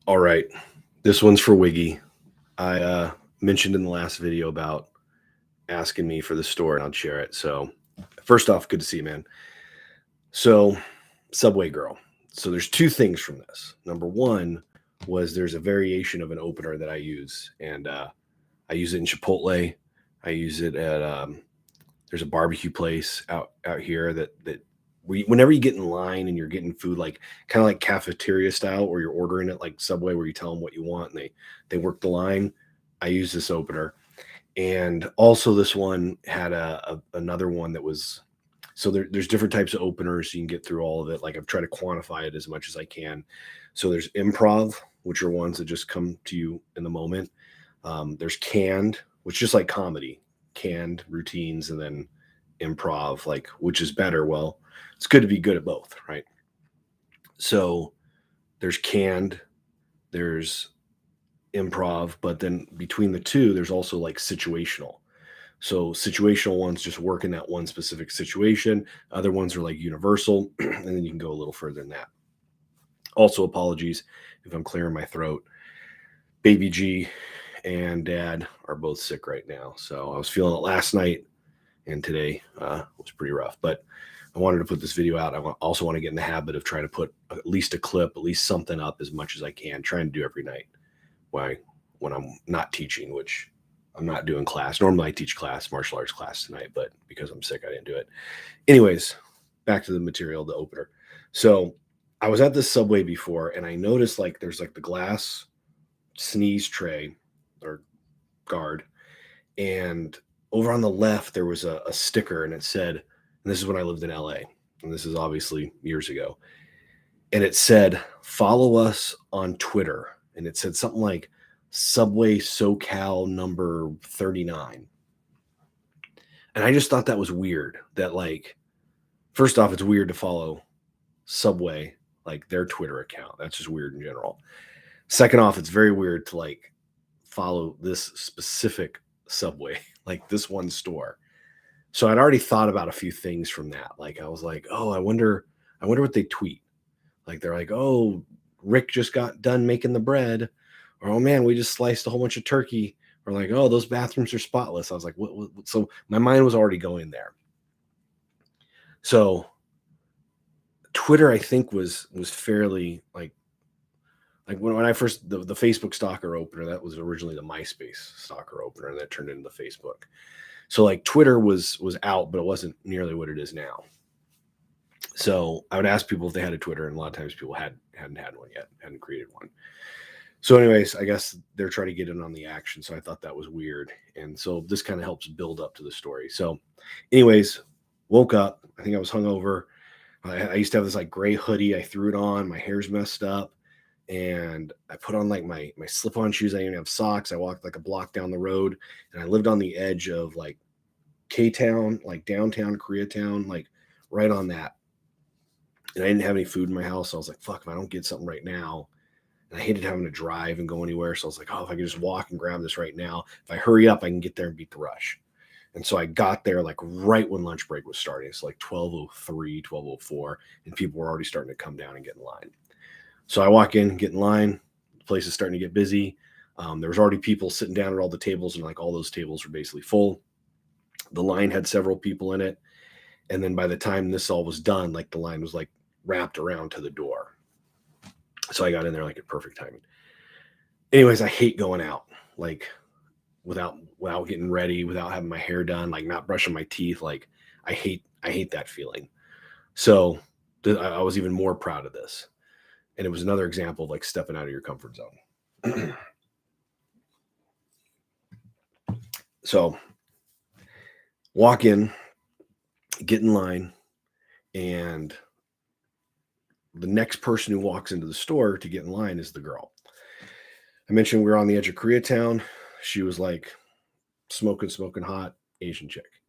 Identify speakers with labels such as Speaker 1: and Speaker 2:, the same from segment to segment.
Speaker 1: All right. This one's for Wiggy. I mentioned in the last video about asking me for the store and I'll share it. So, first off, good to see you, man. So, Subway Girl. So, there's two things from this. Number one was there's a variation of an opener that I use, and I use it in Chipotle. I use it at there's a barbecue place out here whenever you get in line and you're getting food like kind of like cafeteria style, or you're ordering it like Subway where you tell them what you want and they work the line. I use this opener, and also this one had another one that was there's different types of openers. You can get through all of it. Like I've tried to quantify it as much as I can. So there's improv, which are ones that just come to you in the moment. There's canned, which is just like comedy, canned routines, and then improv, like which is better. Well, it's good to be good at both, right? So there's canned, there's improv, but then between the two, there's also like situational. So situational ones just work in that one specific situation. Other ones are like universal, and then you can go a little further than that. Also, apologies if I'm clearing my throat. Baby G and Dad are both sick right now, so I was feeling it last night, and today was pretty rough. But I wanted to put this video out. Also want to get in the habit of trying to put at least a clip, at least something up as much as I can. Trying to do every night. Why? When I'm not teaching, which I'm not doing class. Normally I teach class, martial arts class tonight, but because I'm sick, I didn't do it. Anyways, back to the material, the opener. So I was at this Subway before, and I noticed like there's like the glass sneeze tray or guard, and over on the left there was a sticker, and it said, and this is when I lived in LA, and this is obviously years ago, and it said, follow us on Twitter, and it said something like Subway SoCal number 39. And I just thought that was weird, that like, first off, it's weird to follow Subway, like their Twitter account. That's just weird in general. Second off, it's very weird to like follow this specific Subway, like this one store. So I'd already thought about a few things from that. Like I was like, oh, I wonder what they tweet. Like they're like, oh, Rick just got done making the bread, or oh man, we just sliced a whole bunch of turkey, or like, oh, those bathrooms are spotless. I was like, what? So my mind was already going there. So Twitter, I think, was fairly like when I first the Facebook stalker opener, that was originally the MySpace stalker opener, and that turned into the Facebook. So like Twitter was out, but it wasn't nearly what it is now. So I would ask people if they had a Twitter, and a lot of times people hadn't had one yet, hadn't created one. So, anyways, I guess they're trying to get in on the action. So I thought that was weird, and so this kind of helps build up to the story. So, anyways, woke up. I think I was hungover. I used to have this like gray hoodie. I threw it on. My hair's messed up, and I put on like my slip-on shoes. I didn't have socks. I walked like a block down the road, and I lived on the edge of like K-Town, like downtown Koreatown, like right on that. And I didn't have any food in my house. So I was like, fuck, if I don't get something right now. And I hated having to drive and go anywhere. So I was like, oh, if I could just walk and grab this right now, if I hurry up, I can get there and beat the rush. And so I got there like right when lunch break was starting. It's like 12:03, 12:04, and people were already starting to come down and get in line. So I walk in, get in line. The place is starting to get busy. There was already people sitting down at all the tables, and like all those tables were basically full. The line had several people in it. And then by the time this all was done, like the line was like wrapped around to the door. So I got in there like at perfect timing. Anyways, I hate going out like without getting ready, without having my hair done, like not brushing my teeth. Like I hate that feeling. So I was even more proud of this. And it was another example of like stepping out of your comfort zone. So walk in, get in line, and the next person who walks into the store to get in line is the girl. I mentioned we were on the edge of Koreatown. She was like smoking hot, Asian chick.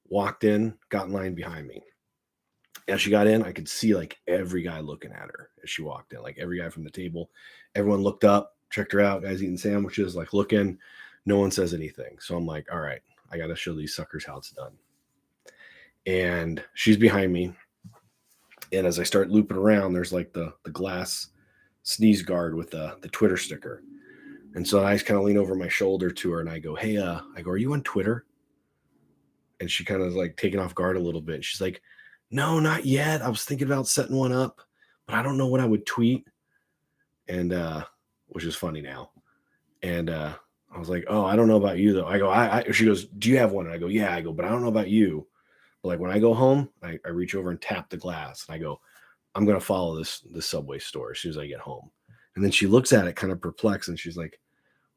Speaker 1: Walked in, got in line behind me. As she got in, I could see like every guy looking at her as she walked in, like every guy from the table. Everyone looked up, checked her out, guys eating sandwiches, like looking. No one says anything. So I'm like, all right, I got to show these suckers how it's done. And she's behind me. And as I start looping around, there's like the glass sneeze guard with the Twitter sticker. And so I just kind of lean over my shoulder to her and I go, hey, I go, are you on Twitter? And she kind of like taken off guard a little bit. She's like, no, not yet. I was thinking about setting one up, but I don't know what I would tweet. And which is funny now. And I was like, oh, I don't know about you though. I go, she goes, do you have one? And I go, yeah. I go, but I don't know about you. But like when I go home, I reach over and tap the glass and I go, I'm gonna follow this Subway store as soon as I get home. And then she looks at it kind of perplexed and she's like,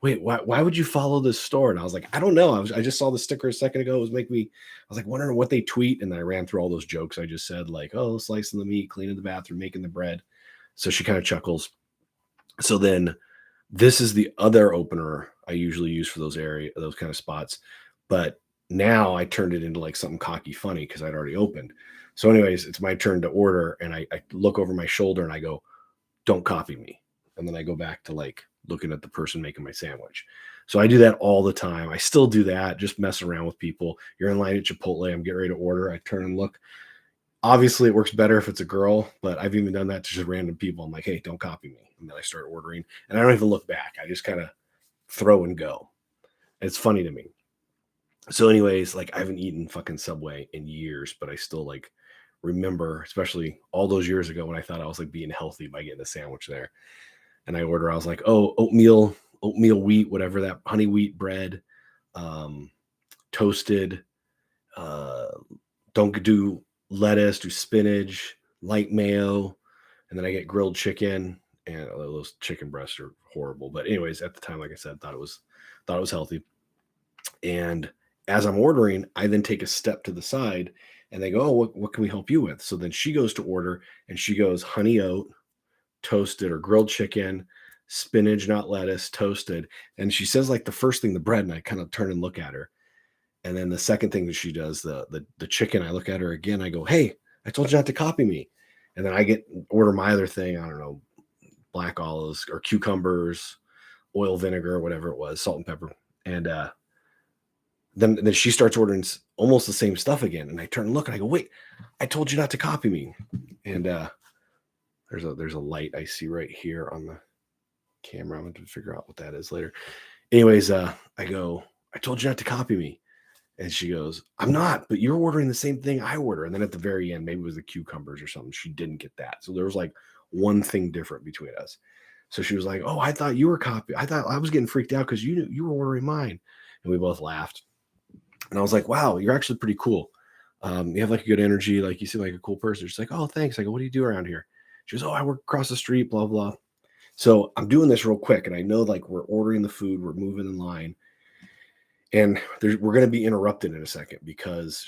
Speaker 1: wait, why would you follow this store? And I was like, I don't know. I just saw the sticker a second ago. It was making me, I was like, wondering what they tweet. And then I ran through all those jokes I just said, like, oh, slicing the meat, cleaning the bathroom, making the bread. So she kind of chuckles. So then this is the other opener I usually use for those kind of spots. But now I turned it into like something cocky funny because I'd already opened. So, anyways, it's my turn to order. And I look over my shoulder and I go, don't copy me. And then I go back to like looking at the person making my sandwich. So I do that all the time. I still do that, just messing around with people. You're in line at Chipotle. I'm getting ready to order. I turn and look. Obviously, it works better if it's a girl, but I've even done that to just random people. I'm like, hey, don't copy me. And then I start ordering and I don't even look back. I just kind of throw and go. It's funny to me. So, anyways, like I haven't eaten fucking Subway in years, but I still like remember, especially all those years ago when I thought I was like being healthy by getting a sandwich there. And I was like, oh, oatmeal wheat, whatever that honey wheat bread, um, toasted, uh, don't do lettuce, do spinach, light mayo, and then I get grilled chicken. And those chicken breasts are horrible. But anyways, at the time, like I said, thought it was healthy. And as I'm ordering, I then take a step to the side and they go, oh, what can we help you with? So then she goes to order and she goes honey oat, toasted or grilled chicken, spinach, not lettuce, toasted. And she says like the first thing, the bread, and I kind of turn and look at her. And then the second thing that she does, the chicken, I look at her again. I go, hey, I told you not to copy me. And then I order my other thing. I don't know, black olives or cucumbers, oil, vinegar, whatever it was, salt and pepper. And then she starts ordering almost the same stuff again. And I turn and look and I go, wait, I told you not to copy me. And there's a light I see right here on the camera. I'm going to figure out what that is later. Anyways, I go, I told you not to copy me. And she goes, I'm not, but you're ordering the same thing I order. And then at the very end, maybe it was the cucumbers or something. She didn't get that. So there was like one thing different between us. So she was like, oh, I thought you were copying. I thought I was getting freaked out because you were ordering mine. And we both laughed. And I was like, wow, you're actually pretty cool. You have like a good energy. Like you seem like a cool person. She's like, oh, thanks. I go, what do you do around here? She goes, oh, I work across the street, blah, blah. So I'm doing this real quick. And I know like we're ordering the food, we're moving in line. And we're going to be interrupted in a second because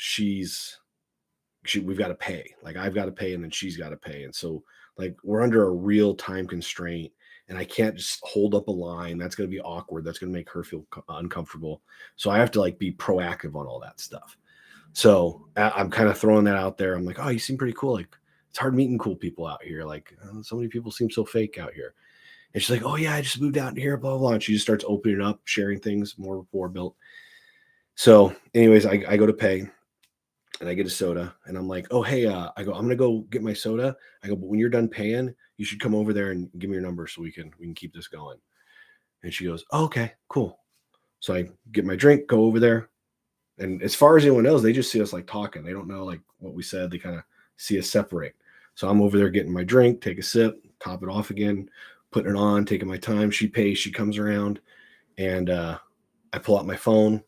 Speaker 1: we've got to pay. Like I've got to pay and then she's got to pay. And so like we're under a real time constraint and I can't just hold up a line. That's going to be awkward. That's going to make her feel uncomfortable. So I have to like be proactive on all that stuff. So I'm kind of throwing that out there. I'm like, oh, you seem pretty cool. Like it's hard meeting cool people out here. Like so many people seem so fake out here. And she's like, oh yeah, I just moved out here, blah, blah, blah. And she just starts opening up, sharing things, more rapport built. So anyways, I go to pay and I get a soda and I'm like, oh, hey, I go, I'm going to go get my soda. I go, but when you're done paying, you should come over there and give me your number so we can keep this going. And she goes, oh, okay, cool. So I get my drink, go over there. And as far as anyone knows, they just see us like talking. They don't know like what we said. They kind of see us separate. So I'm over there getting my drink, take a sip, top it off again, putting it on, taking my time. She pays, she comes around and I pull out my phone.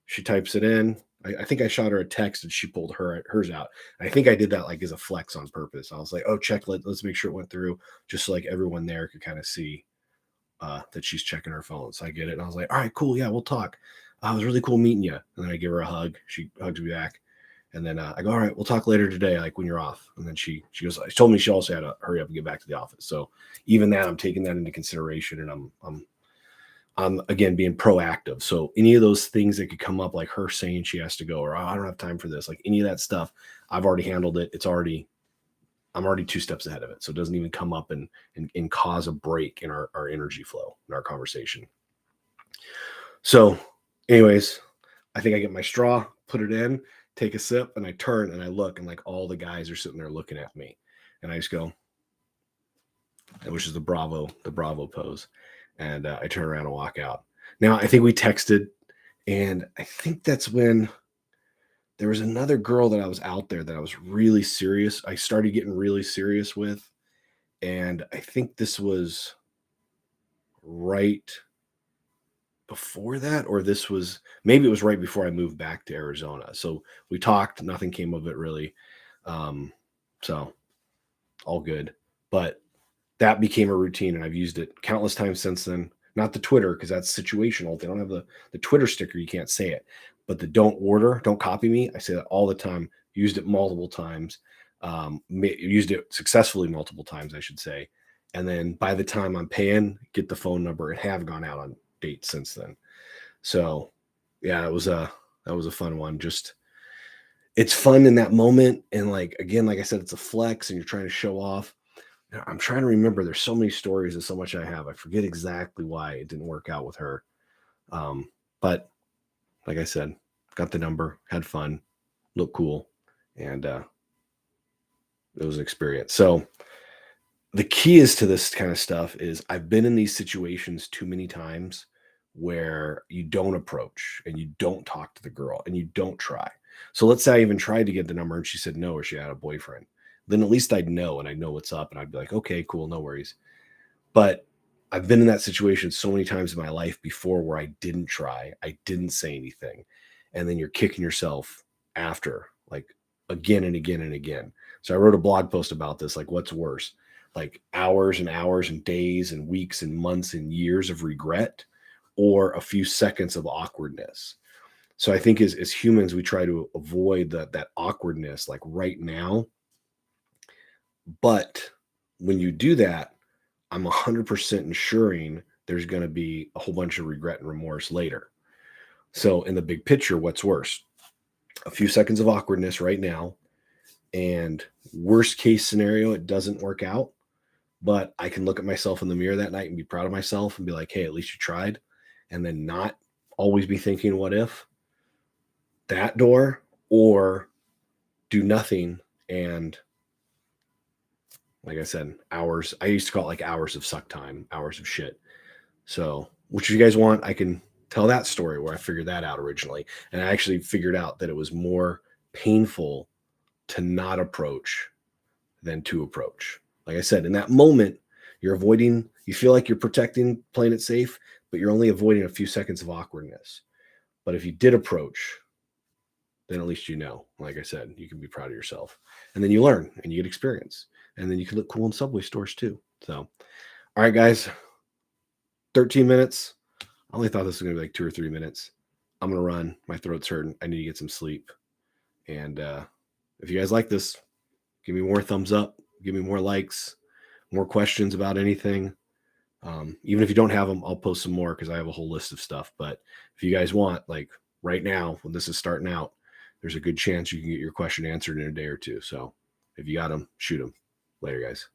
Speaker 1: She types it in. I think I shot her a text and she pulled hers out. I think I did that like as a flex on purpose. I was like, oh, let's make sure it went through just so like everyone there could kind of see that she's checking her phone. So I get it. And I was like, all right, cool. Yeah, we'll talk. It was really cool meeting you. And then I give her a hug. She hugs me back. And then I go, all right, we'll talk later today, like when you're off. And then she goes, she told me she also had to hurry up and get back to the office. So even that, I'm taking that into consideration and I'm again being proactive. So any of those things that could come up, like her saying she has to go, or oh, I don't have time for this, like any of that stuff, I've already handled it. I'm already 2 steps ahead of it. So it doesn't even come up and cause a break in our energy flow in our conversation. So anyways, I think I get my straw, put it in, take a sip, and I turn and I look and like all the guys are sitting there looking at me. And I just go, which is the Bravo pose. And I turn around and walk out. Now, I think we texted, and I think that's when there was another girl that I was out there that I was really serious. I started getting really serious with. And I think this was right before that, or this was maybe it was right before I moved back to Arizona. So we talked, nothing came of it really. So all good. But that became a routine, and I've used it countless times since then. Not the Twitter, because that's situational. They don't have the Twitter sticker, you can't say it. But the don't copy me. I say that all the time. Used it multiple times. Used it successfully multiple times, I should say. And then by the time I'm paying, get the phone number, and have gone out on dates since then. So yeah, that was a fun one. Just it's fun in that moment. And like again, like I said, it's a flex and you're trying to show off. I'm trying to remember. There's so many stories and so much I have. I forget exactly why it didn't work out with her. But like I said, got the number, had fun, looked cool, and it was an experience. So the key is to this kind of stuff is I've been in these situations too many times where you don't approach and you don't talk to the girl and you don't try. So let's say I even tried to get the number and she said no, or she had a boyfriend. Then at least I'd know and I'd know what's up and I'd be like, okay, cool, no worries. But I've been in that situation so many times in my life before where I didn't try, I didn't say anything. And then you're kicking yourself after, like again and again and again. So I wrote a blog post about this, like what's worse, like hours and hours and days and weeks and months and years of regret, or a few seconds of awkwardness. So I think as humans, we try to avoid that awkwardness, like right now. But when you do that, I'm 100% ensuring there's going to be a whole bunch of regret and remorse later. So in the big picture, what's worse? A few seconds of awkwardness right now, and worst case scenario, it doesn't work out, but I can look at myself in the mirror that night and be proud of myself and be like, hey, at least you tried, and then not always be thinking, what if? That door, or do nothing and like I said, hours. I used to call it like hours of suck time, hours of shit. So, which you guys want, I can tell that story where I figured that out originally. And I actually figured out that it was more painful to not approach than to approach. Like I said, in that moment, you're avoiding, you feel like you're protecting, playing it safe, but you're only avoiding a few seconds of awkwardness. But if you did approach, then at least you know, like I said, you can be proud of yourself. And then you learn and you get experience. And then you can look cool in Subway stores too. So, all right, guys, 13 minutes. I only thought this was going to be like 2 or 3 minutes. I'm going to run. My throat's hurting. I need to get some sleep. And if you guys like this, give me more thumbs up. Give me more likes, more questions about anything. Even if you don't have them, I'll post some more because I have a whole list of stuff. But if you guys want, like right now, when this is starting out, there's a good chance you can get your question answered in a day or two. So if you got them, shoot them. Later, guys.